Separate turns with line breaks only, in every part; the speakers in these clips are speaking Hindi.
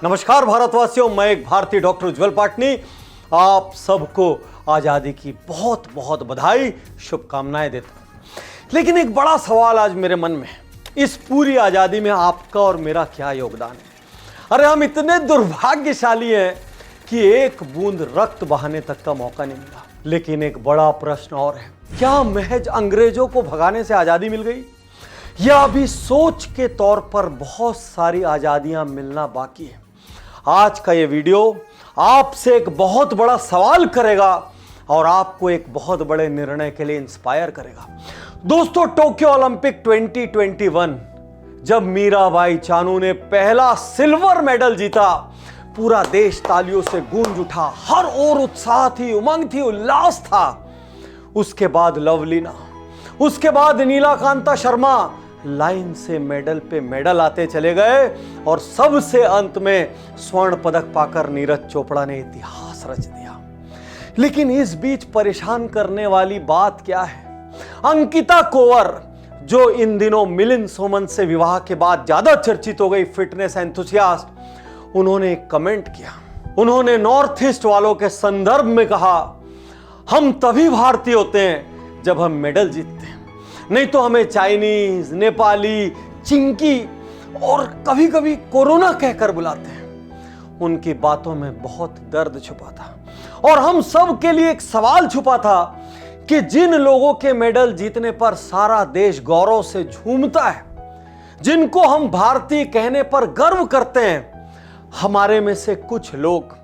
नमस्कार भारतवासियों, मैं एक भारतीय डॉक्टर उज्जवल पाटनी आप सबको आज़ादी की बहुत बहुत बधाई, शुभकामनाएं देता हूं। लेकिन एक बड़ा सवाल आज मेरे मन में है, इस पूरी आज़ादी में आपका और मेरा क्या योगदान है? अरे हम इतने दुर्भाग्यशाली हैं कि एक बूंद रक्त बहाने तक का मौका नहीं मिला। लेकिन एक बड़ा प्रश्न और है, क्या महज अंग्रेजों को भगाने से आज़ादी मिल गई, या अभी सोच के तौर पर बहुत सारी आज़ादियां मिलना बाकी है? आज का ये वीडियो आपसे एक बहुत बड़ा सवाल करेगा और आपको एक बहुत बड़े निर्णय के लिए इंस्पायर करेगा। दोस्तों, टोक्यो ओलंपिक 2021 जब मीराबाई चानू ने पहला सिल्वर मेडल जीता, पूरा देश तालियों से गूंज उठा, हर ओर उत्साह थी, उमंग थी, उल्लास था। उसके बाद लवलीना, उसके बाद नीलाकांता शर्मा लाइन से मेडल पे मेडल आते चले गए और सबसे अंत में स्वर्ण पदक पाकर नीरज चोपड़ा ने इतिहास रच दिया। लेकिन इस बीच परेशान करने वाली बात क्या है? अंकिता कोवर, जो इन दिनों मिलिंद सोमन से विवाह के बाद ज्यादा चर्चित हो गई फिटनेस एंथुसियास्ट, उन्होंने एक कमेंट किया। उन्होंने नॉर्थ ईस्ट वालों के संदर्भ में कहा, हम तभी भारतीय होते हैं जब हम मेडल जीतते हैं, नहीं तो हमें चाइनीज, नेपाली, चिंकी और कभी कभी कोरोना कहकर बुलाते हैं। उनकी बातों में बहुत दर्द छुपा था और हम सब के लिए एक सवाल छुपा था कि जिन लोगों के मेडल जीतने पर सारा देश गौरव से झूमता है, जिनको हम भारतीय कहने पर गर्व करते हैं, हमारे में से कुछ लोग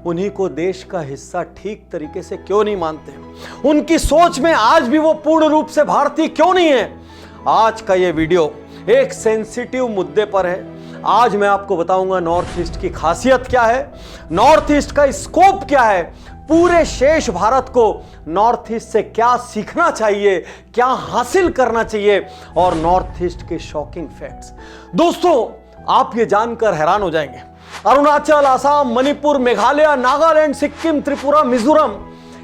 उन्हीं को देश का हिस्सा ठीक तरीके से क्यों नहीं मानते? उनकी सोच में आज भी वो पूर्ण रूप से भारतीय क्यों नहीं है? आज का ये वीडियो एक सेंसिटिव मुद्दे पर है। आज मैं आपको बताऊंगा नॉर्थ ईस्ट की खासियत क्या है, नॉर्थ ईस्ट का स्कोप क्या है, पूरे शेष भारत को नॉर्थ ईस्ट से क्या सीखना चाहिए, क्या हासिल करना चाहिए, और नॉर्थ ईस्ट के शॉकिंग फैक्ट्स। दोस्तों, आप ये जानकर हैरान हो जाएंगे, अरुणाचल, असम, मणिपुर, मेघालय, नागालैंड, सिक्किम, त्रिपुरा, मिजोरम,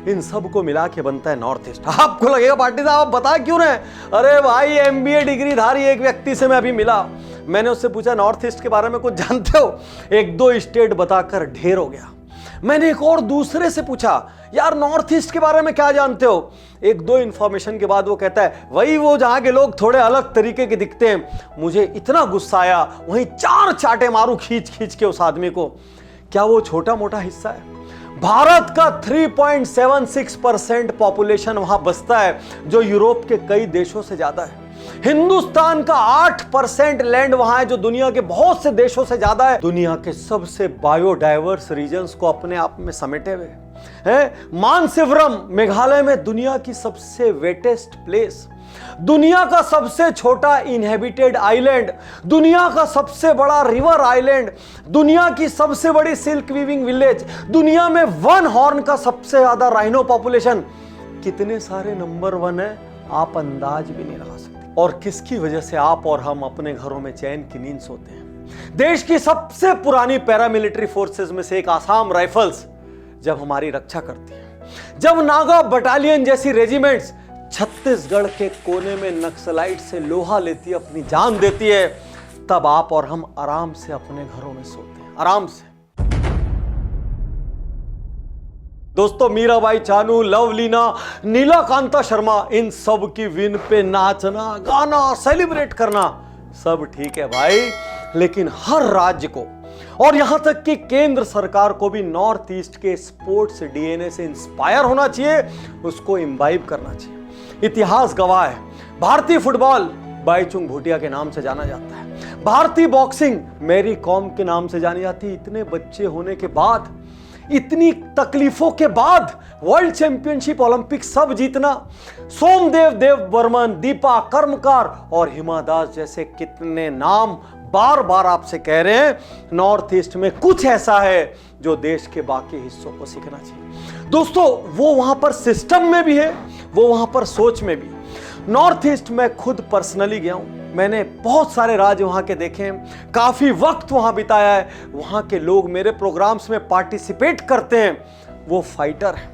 इन सब को मिला के बनता है नॉर्थ ईस्ट। आपको लगेगा पाटिल साहब आप बता क्यों रहे हैं? अरे भाई, एमबीए डिग्री धारी एक व्यक्ति से मैं अभी मिला, मैंने उससे पूछा नॉर्थ ईस्ट के बारे में कुछ जानते हो? एक दो स्टेट बताकर ढेर हो गया। मैंने एक और दूसरे से पूछा, यार नॉर्थ ईस्ट के बारे में क्या जानते हो? एक दो इंफॉर्मेशन के बाद वो कहता है, वही वो जहां के लोग थोड़े अलग तरीके के दिखते हैं। मुझे इतना गुस्सा आया, वहीं 4 चाटे मारू खींच खींच के उस आदमी को। क्या वो छोटा मोटा हिस्सा है? भारत का 3.76% पॉपुलेशन वहां बसता है, जो यूरोप के कई देशों से ज्यादा है। हिंदुस्तान का 8% लैंड वहां है, जो दुनिया के बहुत से देशों से ज्यादा है। दुनिया के सबसे बायोडाइवर्स रीजन्स को अपने आप में समेटे हुए है। मानसरोवर मेघालय में दुनिया की सबसे वेटेस्ट प्लेस, दुनिया का सबसे छोटा इनहेबिटेड आइलैंड, दुनिया का सबसे बड़ा रिवर आइलैंड, दुनिया की सबसे बड़ी सिल्क वीविंग विलेज, दुनिया में 1 हॉर्न का सबसे ज्यादा राइनो पॉपुलेशन। कितने सारे नंबर 1 है, आप अंदाज भी नहीं लगा सकते। और किसकी वजह से आप और हम अपने घरों में चैन की नींद सोते हैं? देश की सबसे पुरानी पैरामिलिट्री फोर्सेस में से एक आसाम राइफल्स जब हमारी रक्षा करती है, जब नागा बटालियन जैसी रेजिमेंट्स छत्तीसगढ़ के कोने में नक्सलाइट से लोहा लेती है, अपनी जान देती है, तब आप और हम आराम से अपने घरों में सोते हैं, आराम से। दोस्तों, मीराबाई चानू, लवलीना, नीलाकांता शर्मा, इन सब की विन पे नाचना, गाना, सेलिब्रेट करना सब ठीक है भाई, लेकिन हर राज्य को और यहां तक कि केंद्र सरकार को भी नॉर्थ ईस्ट के स्पोर्ट्स डीएनए से इंस्पायर होना चाहिए, उसको इम्बाइब करना चाहिए। इतिहास गवाह है, भारतीय फुटबॉल बाईचुंग भूटिया के नाम से जाना जाता है, भारतीय बॉक्सिंग मैरी कॉम के नाम से जानी जाती है। इतने बच्चे होने के बाद, इतनी तकलीफों के बाद वर्ल्ड चैंपियनशिप, ओलंपिक सब जीतना, सोमदेव देववर्मन, दीपा कर्मकार और हिमा दास जैसे कितने नाम बार बार आपसे कह रहे हैं। नॉर्थ ईस्ट में कुछ ऐसा है जो देश के बाकी हिस्सों को सीखना चाहिए। दोस्तों, वो वहां पर सिस्टम में भी है, वो वहां पर सोच में भी। नॉर्थ ईस्ट में खुद पर्सनली गया हूं, मैंने बहुत सारे राज्य वहां के देखे हैं, काफी वक्त वहां बिताया है। वहां के लोग मेरे प्रोग्राम्स में पार्टिसिपेट करते हैं, वो फाइटर हैं,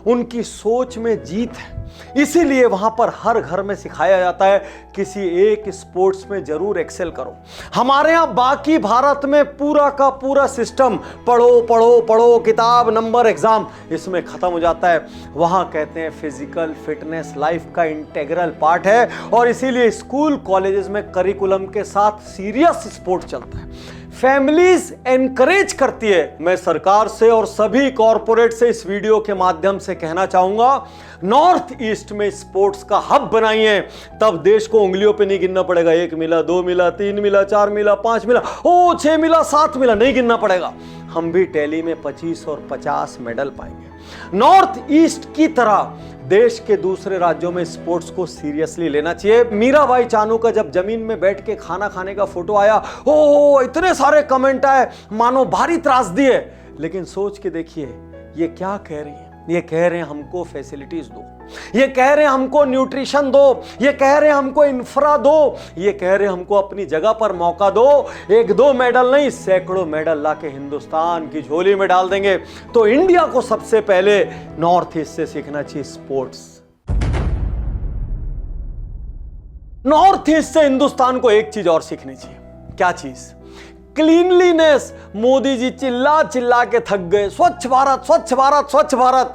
उनकी सोच में जीत है, इसीलिए वहां पर हर घर में सिखाया जाता है किसी एक स्पोर्ट्स में जरूर एक्सेल करो। हमारे यहां बाकी भारत में पूरा का पूरा सिस्टम पढ़ो पढ़ो पढ़ो, किताब, नंबर, एग्जाम, इसमें खत्म हो जाता है। वहां कहते हैं फिजिकल फिटनेस लाइफ का इंटीग्रल पार्ट है और इसीलिए स्कूल कॉलेजेस में करिकुलम के साथ सीरियस स्पोर्ट चलता है। फैमिलीज एनकरेज करती है। मैं सरकार से और सभी कॉरपोरेट से इस वीडियो के माध्यम से कहना चाहूंगा, नॉर्थ ईस्ट में स्पोर्ट्स का हब बनाइए, तब देश को उंगलियों पे नहीं गिनना पड़ेगा 1 मिला, 2 मिला, 3 मिला, 4 मिला, 5 मिला, 6 मिला, 7 मिला, नहीं गिनना पड़ेगा। हम भी टैली में 25 और 50 मेडल पाएंगे। नॉर्थ ईस्ट की तरह देश के दूसरे राज्यों में स्पोर्ट्स को सीरियसली लेना चाहिए। मीराबाई चानू का जब जमीन में बैठ के खाना खाने का फोटो आया, इतने सारे कमेंट आए मानो भारी त्रासदी है, लेकिन सोच के देखिए ये क्या कह रही है। ये कह रहे हैं हमको फैसिलिटीज दो, ये कह रहे हैं हमको न्यूट्रिशन दो, ये कह रहे हैं हमको इंफ्रा दो, ये कह रहे हैं हमको अपनी जगह पर मौका दो। 1-2 मेडल नहीं, सैकड़ों मेडल लाके हिंदुस्तान की झोली में डाल देंगे। तो इंडिया को सबसे पहले नॉर्थ ईस्ट से सीखना चाहिए स्पोर्ट्स। नॉर्थ ईस्ट से हिंदुस्तान को एक चीज और सीखनी चाहिए। क्या चीज? क्लीनलीनेस। मोदी जी चिल्ला चिल्ला के थक गए, स्वच्छ भारत, स्वच्छ भारत, स्वच्छ भारत।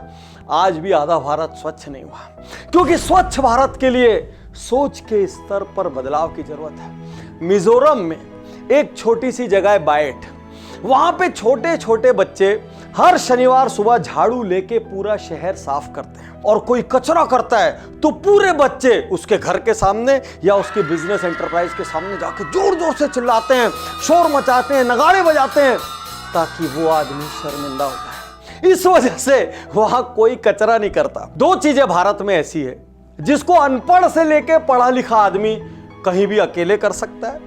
आज भी आधा भारत स्वच्छ नहीं हुआ, क्योंकि स्वच्छ भारत के लिए सोच के स्तर पर बदलाव की जरूरत है। मिजोरम में एक छोटी सी जगह है बायट, वहां पे छोटे छोटे बच्चे हर शनिवार सुबह झाड़ू लेके पूरा शहर साफ करते हैं, और कोई कचरा करता है तो पूरे बच्चे उसके घर के सामने या उसके बिजनेस एंटरप्राइज के सामने जाके जोर जोर से चिल्लाते हैं, शोर मचाते हैं, नगाड़े बजाते हैं, ताकि वो आदमी शर्मिंदा हो जाए। इस वजह से वहां कोई कचरा नहीं करता। 2 चीजें भारत में ऐसी है जिसको अनपढ़ से लेके पढ़ा लिखा आदमी कहीं भी अकेले कर सकता है,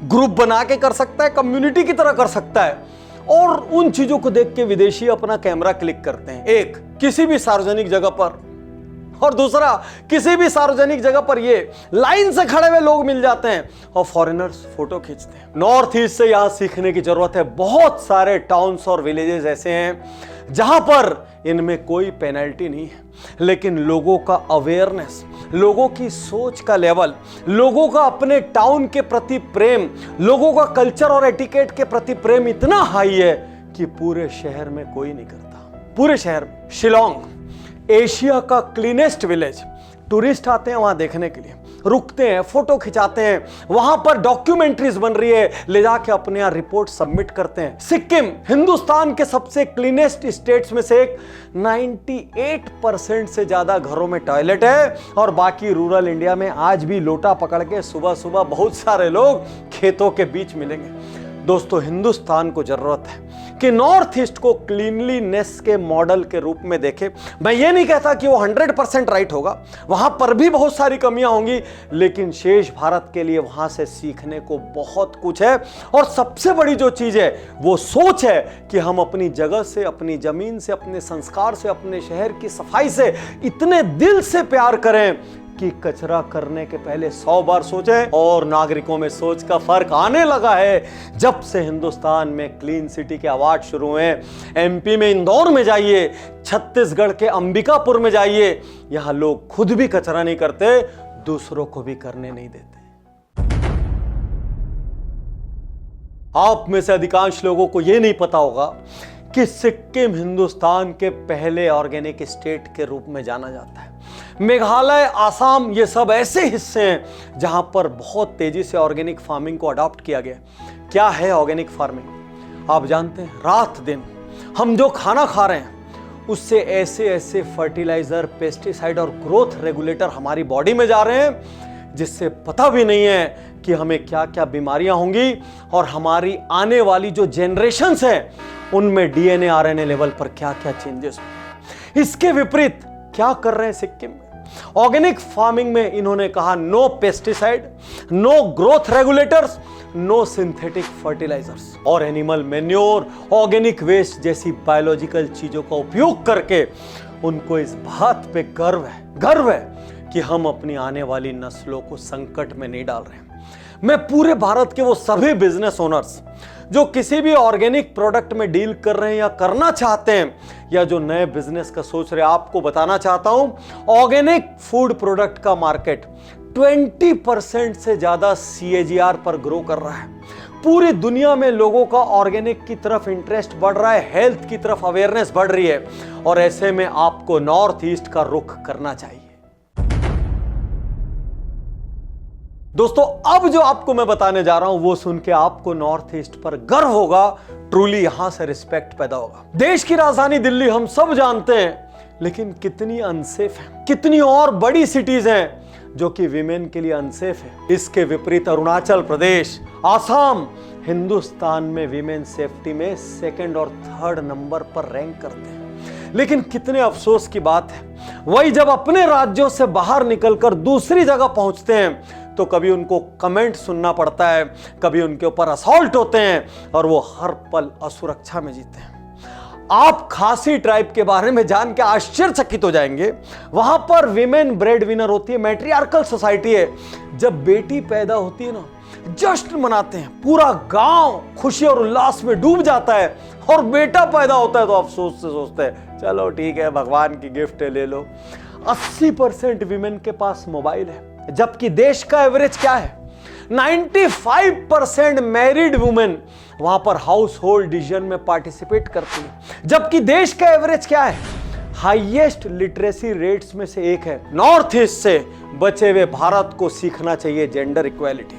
ग्रुप बना के कर सकता है, कम्युनिटी की तरह कर सकता है, और उन चीजों को देख के विदेशी अपना कैमरा क्लिक करते हैं। एक, किसी भी सार्वजनिक जगह पर, और दूसरा, किसी भी सार्वजनिक जगह पर ये लाइन से खड़े हुए लोग मिल जाते हैं और फॉरेनर्स फोटो खींचते हैं। नॉर्थ ईस्ट से यहां सीखने की जरूरत है। बहुत सारे टाउन्स और विलेजेस ऐसे हैं जहां पर इनमें कोई पेनल्टी नहीं है, लेकिन लोगों का अवेयरनेस, लोगों की सोच का लेवल, लोगों का अपने टाउन के प्रति प्रेम, लोगों का कल्चर और एटिकेट के प्रति प्रेम इतना हाई है कि पूरे शहर में कोई नहीं करता। पूरे शहर में। शिलोंग एशिया का क्लीनेस्ट विलेज। टूरिस्ट आते हैं वहां देखने के लिए, रुकते हैं, फोटो खिंचाते हैं, वहां पर डॉक्यूमेंट्रीज बन रही है, ले जाके अपने यहां रिपोर्ट सबमिट करते हैं। सिक्किम हिंदुस्तान के सबसे क्लीनेस्ट स्टेट्स में से एक। 98% से ज्यादा घरों में टॉयलेट है, और बाकी रूरल इंडिया में आज भी लोटा पकड़ के सुबह सुबह बहुत सारे लोग खेतों के बीच मिलेंगे। दोस्तों, हिंदुस्तान को जरूरत है कि नॉर्थ ईस्ट को क्लीनलीनेस के मॉडल के रूप में देखे। मैं ये नहीं कहता कि वो 100% राइट होगा, वहां पर भी बहुत सारी कमियां होंगी, लेकिन शेष भारत के लिए वहां से सीखने को बहुत कुछ है। और सबसे बड़ी जो चीज है वो सोच है कि हम अपनी जगह से, अपनी जमीन से, अपने संस्कार से, अपने शहर की सफाई से इतने दिल से प्यार करें कि कचरा करने के पहले 100 बार सोचें। और नागरिकों में सोच का फर्क आने लगा है जब से हिंदुस्तान में क्लीन सिटी के अवार्ड शुरू हुए। एमपी में इंदौर में जाइए, छत्तीसगढ़ के अंबिकापुर में जाइए, यहां लोग खुद भी कचरा नहीं करते, दूसरों को भी करने नहीं देते। आप में से अधिकांश लोगों को यह नहीं पता होगा कि सिक्किम हिंदुस्तान के पहले ऑर्गेनिक स्टेट के रूप में जाना जाता है। मेघालय, आसाम, ये सब ऐसे हिस्से हैं जहां पर बहुत तेजी से ऑर्गेनिक फार्मिंग को अडॉप्ट किया गया। क्या है ऑर्गेनिक फार्मिंग? आप जानते हैं, रात दिन हम जो खाना खा रहे हैं उससे ऐसे ऐसे फर्टिलाइजर, पेस्टिसाइड और ग्रोथ रेगुलेटर हमारी बॉडी में जा रहे हैं, जिससे पता भी नहीं है कि हमें क्या क्या बीमारियां होंगी, और हमारी आने वाली जो जनरेशंस हैं उनमें डीएनए, आरएनए लेवल पर क्या क्या चेंजेस होंगे। इसके विपरीत क्या कर रहे हैं सिक्किम में? ऑर्गेनिक फार्मिंग में इन्होंने कहा no pesticide, no growth regulators, no synthetic fertilizers, और एनिमल मेन्योर, ऑर्गेनिक वेस्ट जैसी बायोलॉजिकल चीजों का उपयोग करके उनको इस बात पे गर्व है कि हम अपनी आने वाली नस्लों को संकट में नहीं डाल रहे हैं। मैं पूरे भारत के वो सभी बिजनेस ओनर्स जो किसी भी ऑर्गेनिक प्रोडक्ट में डील कर रहे हैं या करना चाहते हैं या जो नए बिजनेस का सोच रहे हैं, आपको बताना चाहता हूं ऑर्गेनिक फूड प्रोडक्ट का मार्केट 20% से ज्यादा CAGR पर ग्रो कर रहा है। पूरी दुनिया में लोगों का ऑर्गेनिक की तरफ इंटरेस्ट बढ़ रहा है, हेल्थ की तरफ अवेयरनेस बढ़ रही है और ऐसे में आपको नॉर्थ ईस्ट का रुख करना चाहिए। दोस्तों, अब जो आपको मैं बताने जा रहा हूं वो सुन के आपको नॉर्थ ईस्ट पर गर्व होगा, ट्रूली यहां से रिस्पेक्ट पैदा होगा। देश की राजधानी दिल्ली हम सब जानते हैं, लेकिन कितनी अनसेफ है, कितनी और बड़ी सिटीज हैं जो कि विमेन के लिए अनसेफ है। इसके विपरीत अरुणाचल प्रदेश, आसाम हिंदुस्तान में विमेन सेफ्टी में 2nd और 3rd नंबर पर रैंक करते हैं। लेकिन कितने अफसोस की बात है, वही जब अपने राज्यों से बाहर निकलकर दूसरी जगह पहुंचते हैं तो कभी उनको कमेंट सुनना पड़ता है, कभी उनके ऊपर असॉल्ट होते हैं और वो हर पल असुरक्षा में जीते हैं। आप खासी ट्राइब के बारे में जान के आश्चर्यचकित हो जाएंगे। वहां पर विमेन ब्रेड विनर होती है, मैट्रियार्कल सोसाइटी है। जब बेटी पैदा होती है ना, जश्न मनाते हैं, पूरा गांव खुशी और उल्लास में डूब जाता है और बेटा पैदा होता है तो अफसोस से सोचते हैं चलो ठीक है, भगवान की गिफ्ट है, ले लो। 80% विमेन के पास मोबाइल है, जबकि देश का एवरेज क्या है? 95% मैरिड वुमेन वहां पर हाउस होल्ड डिसीजन में पार्टिसिपेट करती है, जबकि देश का एवरेज क्या है? हाईएस्ट लिटरेसी रेट्स में से एक है। नॉर्थ ईस्ट से बचे हुए भारत को सीखना चाहिए जेंडर इक्वालिटी।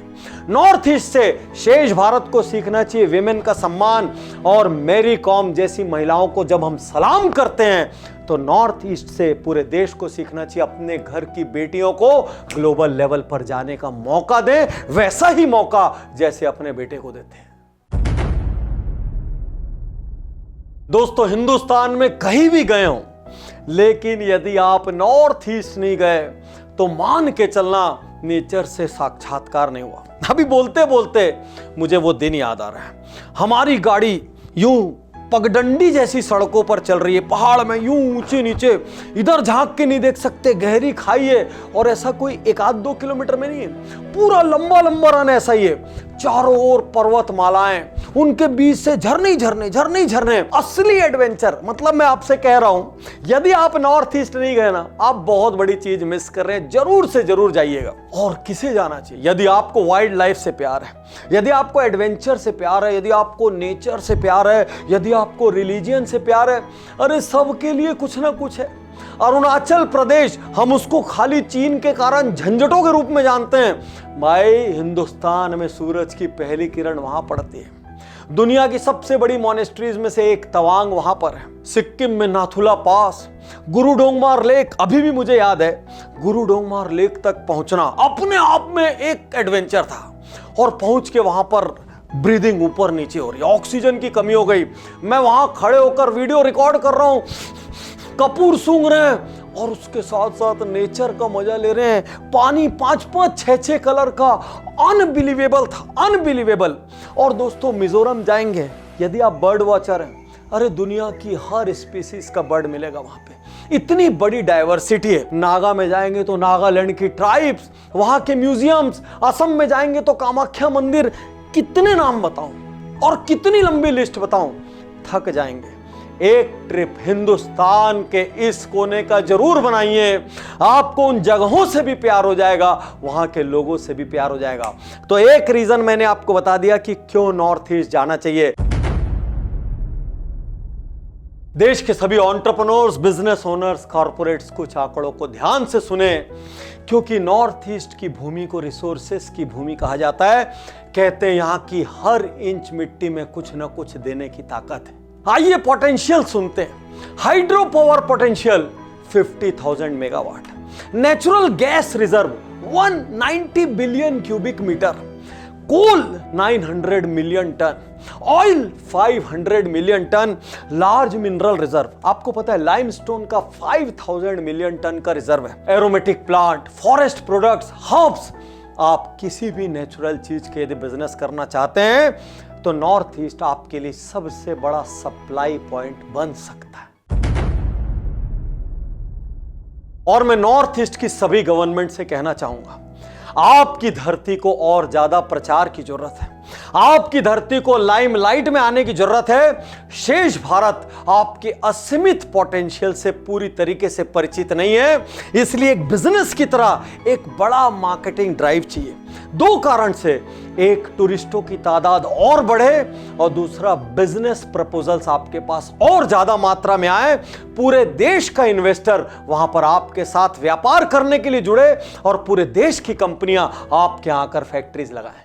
नॉर्थ ईस्ट से शेष भारत को सीखना चाहिए विमेन का सम्मान। और मैरी कॉम जैसी महिलाओं को जब हम सलाम करते हैं तो नॉर्थ ईस्ट से पूरे देश को सीखना चाहिए अपने घर की बेटियों को ग्लोबल लेवल पर जाने का मौका दें, वैसा ही मौका जैसे अपने बेटे को देते हैं। दोस्तों, हिंदुस्तान में कहीं भी गए हो, लेकिन यदि आप नॉर्थ ईस्ट नहीं गए तो मान के चलना नेचर से साक्षात्कार नहीं हुआ। अभी बोलते बोलते मुझे वो दिन याद आ रहा है। हमारी गाड़ी यूं पगडंडी जैसी सड़कों पर चल रही है, पहाड़ में यूं ऊंचे नीचे, इधर झांक के नहीं देख सकते, गहरी खाई है और ऐसा कोई 1-2 किलोमीटर में नहीं है, पूरा लंबा लंबा रन ऐसा ही है। चारों ओर पर्वतमालाएं, उनके बीच से झरने झरने झरने झरने, असली एडवेंचर। मतलब मैं आपसे कह रहा हूं, यदि आप नॉर्थ ईस्ट नहीं गए ना, आप बहुत बड़ी चीज मिस कर रहे हैं। जरूर से जरूर जाइएगा। और किसे जाना चाहिए? यदि आपको वाइल्ड लाइफ से प्यार है, यदि आपको एडवेंचर से प्यार है, यदि आपको नेचर से प्यार है, यदि आपको रिलीजियन से प्यार है, अरे सबके लिए कुछ ना कुछ है। अरुणाचल प्रदेश, हम उसको खाली चीन के कारण झंझटों के रूप में जानते हैं। भाई, हिंदुस्तान में सूरज की पहली किरण वहां पड़ती है। दुनिया की सबसे बड़ी मॉनेस्ट्रीज में से एक तवांग वहां पर है। सिक्किम में नाथुला पास, गुरु डोंगमार लेक, अभी भी मुझे याद है, गुरु डोंगमार लेक तक पहुंचना अपने आप में एक एडवेंचर था। और पहुंच के वहां पर ब्रीदिंग ऊपर नीचे हो रही है, ऑक्सीजन की कमी हो गई। मैं वहां खड़े होकर वीडियो रिकॉर्ड कर रहा हूं, कपूर सूंघ रहे हैं और उसके साथ साथ नेचर का मजा ले रहे हैं। पानी 5-5, 6-6 कलर का, अनबिलीवेबल था, अनबिलीवेबल। और दोस्तों, मिजोरम जाएंगे, यदि आप बर्ड वॉचर हैं, अरे दुनिया की हर स्पीसीज का बर्ड मिलेगा वहां पे, इतनी बड़ी डाइवर्सिटी है। नागा में जाएंगे तो नागालैंड की ट्राइब्स, वहां के म्यूजियम्स, असम में जाएंगे तो कामाख्या मंदिर। कितने नाम बताऊं और कितनी लंबी लिस्ट बताऊं, थक जाएंगे। एक ट्रिप हिंदुस्तान के इस कोने का जरूर बनाइए, आपको उन जगहों से भी प्यार हो जाएगा, वहां के लोगों से भी प्यार हो जाएगा। तो एक रीजन मैंने आपको बता दिया कि क्यों नॉर्थ ईस्ट जाना चाहिए। देश के सभी एंटरप्रेन्योर्स, बिजनेस ओनर्स, कॉर्पोरेट्स कुछ आंकड़ों को ध्यान से सुने, क्योंकि नॉर्थ ईस्ट की भूमि को रिसोर्सेस की भूमि कहा जाता है। कहते हैं यहां की हर इंच मिट्टी में कुछ ना कुछ देने की ताकत है। आइए पोटेंशियल सुनते हैं। Hydro power potential 50,000 megawatt, natural gas reserve 190 billion cubic metre, coal 900 million ton, oil 500 million ton, large mineral reserve, आपको पता है लाइमस्टोन का 5000 मिलियन टन का रिजर्व है, aromatic plant, forest products, herbs. आप किसी भी नेचुरल चीज के यदि बिजनेस करना चाहते हैं तो नॉर्थ ईस्ट आपके लिए सबसे बड़ा सप्लाई पॉइंट बन सकता है। और मैं नॉर्थ ईस्ट की सभी गवर्नमेंट से कहना चाहूंगा, आपकी धरती को और ज्यादा प्रचार की जरूरत है, आपकी धरती को लाइमलाइट में आने की जरूरत है। शेष भारत आपके असीमित पोटेंशियल से पूरी तरीके से परिचित नहीं है, इसलिए एक बिजनेस की तरह एक बड़ा मार्केटिंग ड्राइव चाहिए। दो कारण से, एक टूरिस्टों की तादाद और बढ़े और दूसरा बिजनेस प्रपोजल्स आपके पास और ज्यादा मात्रा में आए, पूरे देश का इन्वेस्टर वहां पर आपके साथ व्यापार करने के लिए जुड़े और पूरे देश की कंपनियां आपके यहां आकर फैक्ट्रीज लगाएं।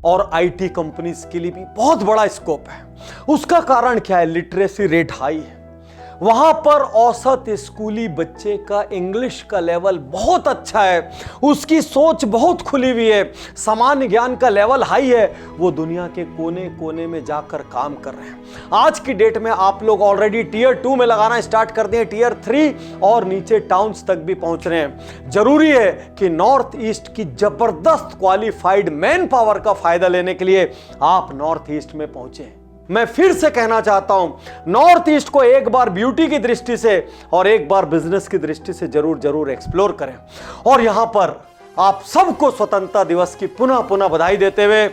और आईटी कंपनीज के लिए भी बहुत बड़ा स्कोप है। उसका कारण क्या है? लिटरेसी रेट हाई है, वहां पर औसत स्कूली बच्चे का इंग्लिश का लेवल बहुत अच्छा है, उसकी सोच बहुत खुली हुई है, सामान्य ज्ञान का लेवल हाई है, वो दुनिया के कोने कोने में जाकर काम कर रहे हैं। आज की डेट में आप लोग ऑलरेडी टियर 2 में लगाना स्टार्ट कर दिए, टियर 3 और नीचे टाउन्स तक भी पहुंच रहे हैं। जरूरी है कि नॉर्थ ईस्ट की जबरदस्त क्वालिफाइड मैन पावर का फायदा लेने के लिए आप नॉर्थ ईस्ट में पहुंचे। मैं फिर से कहना चाहता हूं, नॉर्थ ईस्ट को एक बार ब्यूटी की दृष्टि से और एक बार बिजनेस की दृष्टि से जरूर एक्सप्लोर करें। और यहां पर आप सबको स्वतंत्रता दिवस की पुनः बधाई देते हुए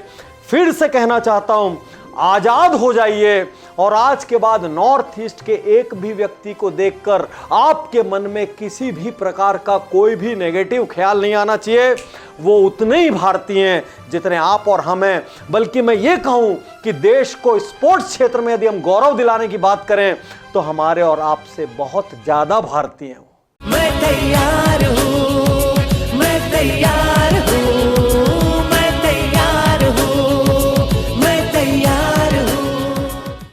फिर से कहना चाहता हूं, आजाद हो जाइए और आज के बाद नॉर्थ ईस्ट के एक भी व्यक्ति को देखकर आपके मन में किसी भी प्रकार का कोई भी नेगेटिव ख्याल नहीं आना चाहिए। वो उतने ही भारतीय हैं जितने आप और हम हैं, बल्कि मैं ये कहूं कि देश को स्पोर्ट्स क्षेत्र में यदि हम गौरव दिलाने की बात करें तो हमारे और आपसे बहुत ज्यादा भारतीय हैं।